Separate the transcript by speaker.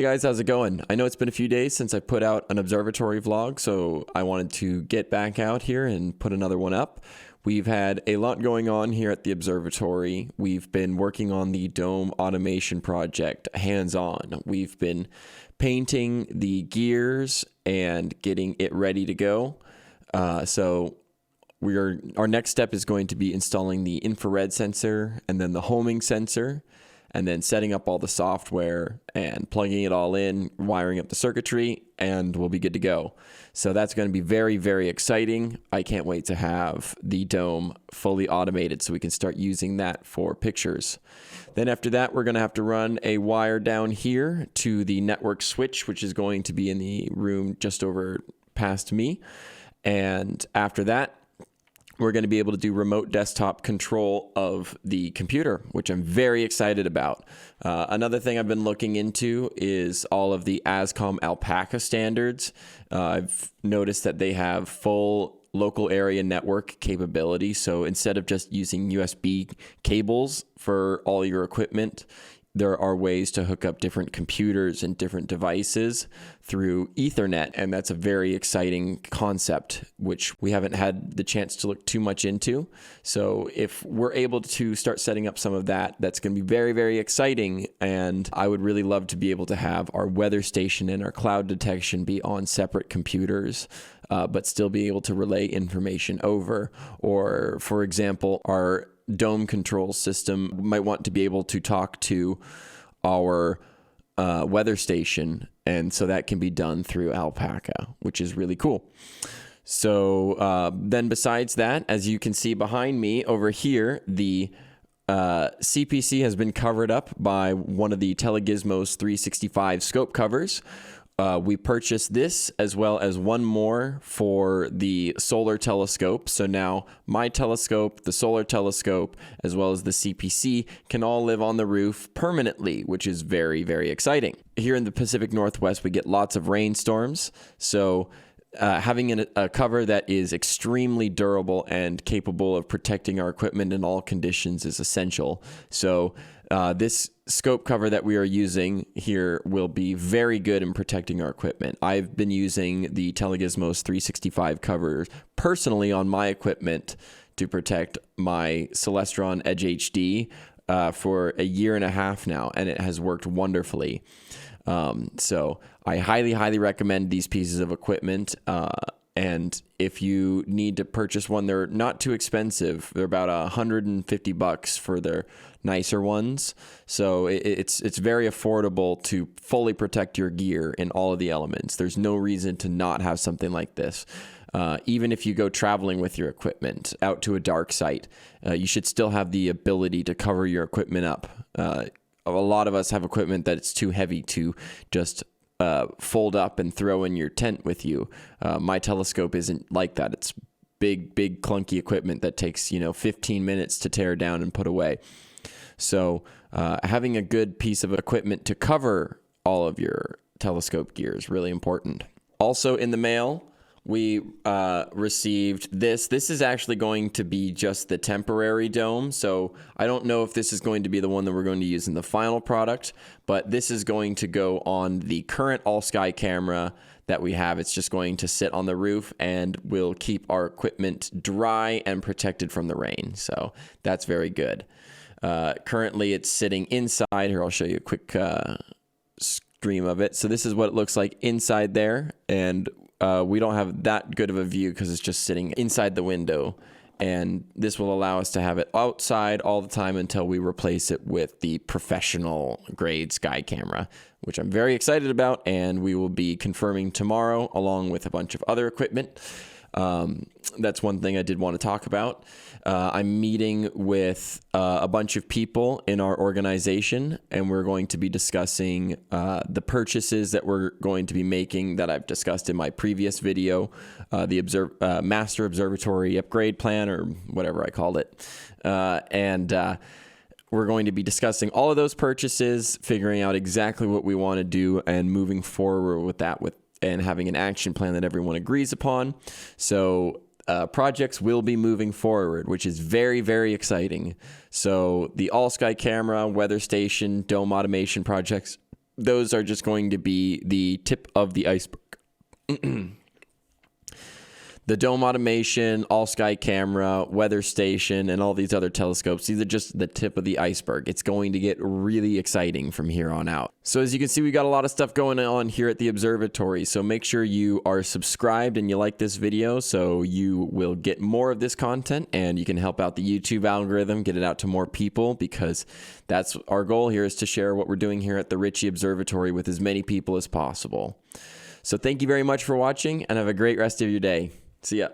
Speaker 1: Hey guys, how's it going? I know it's been a few days since I put out an observatory vlog, so I wanted to get back out here and put another one up. We've had a lot going on here at the observatory. We've been working on the dome automation project hands-on. We've been painting the gears and getting it ready to go. Our next step is going to be installing the infrared sensor and then the homing sensor, and then setting up all the software and plugging it all in, wiring up the circuitry, and we'll be good to go. So that's going to be very, very exciting. I can't wait to have the dome fully automated so we can start using that for pictures. Then after that, we're going to have to run a wire down here to the network switch, which is going to be in the room just over past me. And after that, we're going to be able to do remote desktop control of the computer, which I'm very excited about. Another thing I've been looking into is all of the ASCOM Alpaca standards. I've noticed that they have full local area network capability. So instead of just using USB cables for all your equipment, there are ways to hook up different computers and different devices through Ethernet, and that's a very exciting concept, which we haven't had the chance to look too much into. So if we're able to start setting up some of that, that's going to be very, very exciting, and I would really love to be able to have our weather station and our cloud detection be on separate computers, but still be able to relay information over. Or, for example, our dome control system might want to be able to talk to our weather station, and so that can be done through Alpaca, which is really cool. So then besides that, as you can see behind me over here, the CPC has been covered up by one of the Telegizmos 365 scope covers. We purchased this as well as one more for the solar telescope. So now my telescope, the solar telescope, as well as the CPC can all live on the roof permanently, which is very, very exciting. Here in the Pacific Northwest, we get lots of rainstorms. So having a cover that is extremely durable and capable of protecting our equipment in all conditions is essential. So this scope cover that we are using here will be very good in protecting our equipment. I've been using the Telegizmos 365 cover personally on my equipment to protect my Celestron Edge HD for a year and a half now, and it has worked wonderfully. So I highly, highly recommend these pieces of equipment. And if you need to purchase one, they're not too expensive. They're about $150 for their nicer ones. So it's very affordable to fully protect your gear in all of the elements. There's no reason to not have something like this. Even if you go traveling with your equipment out to a dark site, you should still have the ability to cover your equipment up. A lot of us have equipment that it's too heavy to just fold up and throw in your tent with you. My telescope isn't like that. It's big, clunky equipment that takes 15 minutes to tear down and put away. So having a good piece of equipment to cover all of your telescope gear is really important. Also in the mail, we received this. This is actually going to be just the temporary dome. So I don't know if this is going to be the one that we're going to use in the final product, but this is going to go on the current all-sky camera that we have. It's just going to sit on the roof and will keep our equipment dry and protected from the rain. So that's very good. Currently it's sitting inside. Here, I'll show you a quick stream of it. So this is what it looks like inside there, and we don't have that good of a view because it's just sitting inside the window, and this will allow us to have it outside all the time until we replace it with the professional grade sky camera, which I'm very excited about, and we will be confirming tomorrow along with a bunch of other equipment. That's one thing I did want to talk about. I'm meeting with a bunch of people in our organization, and we're going to be discussing the purchases that we're going to be making that I've discussed in my previous video, the Master Observatory Upgrade Plan, or whatever I called it. We're going to be discussing all of those purchases, figuring out exactly what we want to do, and moving forward with that and having an action plan that everyone agrees upon. So projects will be moving forward, which is very, very exciting. So the all-sky camera, weather station, dome automation projects, those are just going to be the tip of the iceberg. The dome automation, all-sky camera, weather station, and all these other telescopes, these are just the tip of the iceberg. It's going to get really exciting from here on out. So as you can see, we got a lot of stuff going on here at the observatory. So make sure you are subscribed and you like this video so you will get more of this content and you can help out the YouTube algorithm, get it out to more people, because that's our goal here, is to share what we're doing here at the Ritchie Observatory with as many people as possible. So thank you very much for watching and have a great rest of your day. See ya.